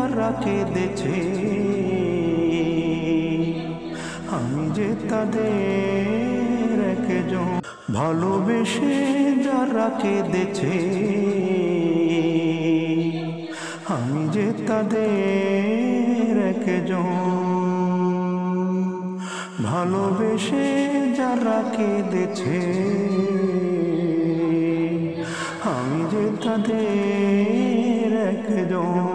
যারা কেঁদেছে আমি যে তাদের একজন। ভালোবেসে যারা কেঁদেছে আমি যে তাদের একজন। ভালোবেসে যারা কেঁদেছে আমি যে তাদের একজন।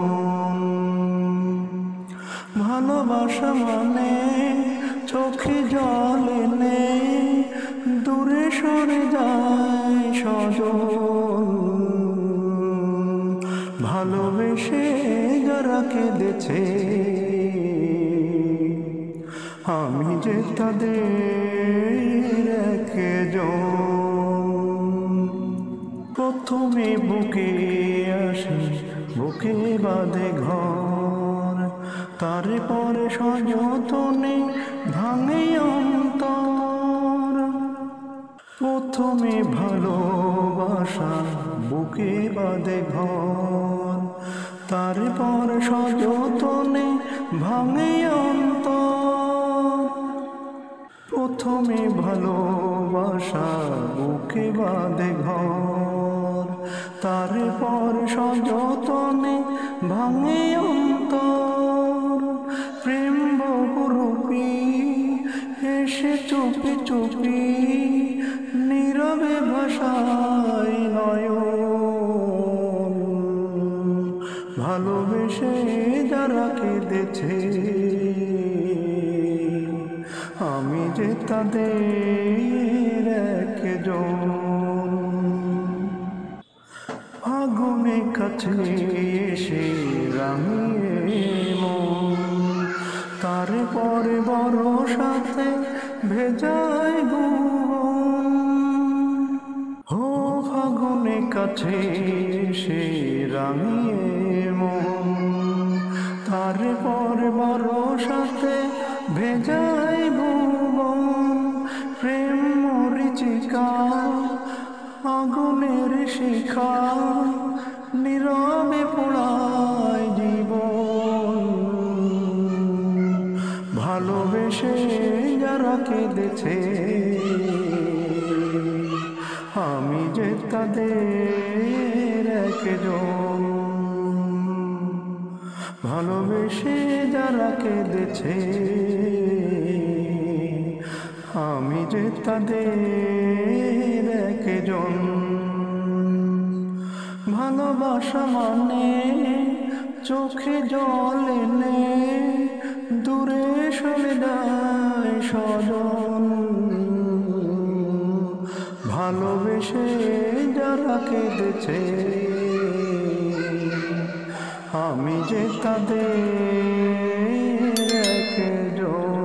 ভালোবাসা মানে চোখে জল এনে দূরে সরে যায় সজন। ভালোবেসে যারা কেঁদেছে আমি যে তাদের একজন। প্রথমে বুকে আসে বুকে বাঁধে ঘর, তারপরে সযতনে ভাঙে অন্তর। প্রথমে ভালোবাসা বুকে বাঁধে ঘর, তারপর সযতনে ভাঙে অন্তর। প্রথমে ভালোবাসা বুকে বাঁধে ঘর, তারপর সযতনে ভাঙে অন্তর। প্রেম বহুরূপী এসে চুপি চুপি নীরবে ভাষায় নয়ন। ভালোবেসে যারা কেঁদেছে আমি যে তাদের একজন। আগুনে কাছে এসে রাঙিয়ে মন, তারপরে বর্ষাতে ভেজায় ভুবন। ও ফাগুনে কাছে এসে রাঙিয়ে মন, তারপরে বর্ষাতে ভেজায় ভুবন। প্রেম মরিচিকা আগুনের শিখা নীরবে পোড়ায় জীবন। ভালোবেসে যারা কেঁদেছে আমি যে তাদের একজন। ভালোবেসে যারা কেঁদেছে আমি যে তাদের একজন। ভালোবাসা মানে চোখে জল এনে দূরে সরে যায় সজন। ভালোবেসে যারা কেঁদেছে আমি যে তাদের একজন।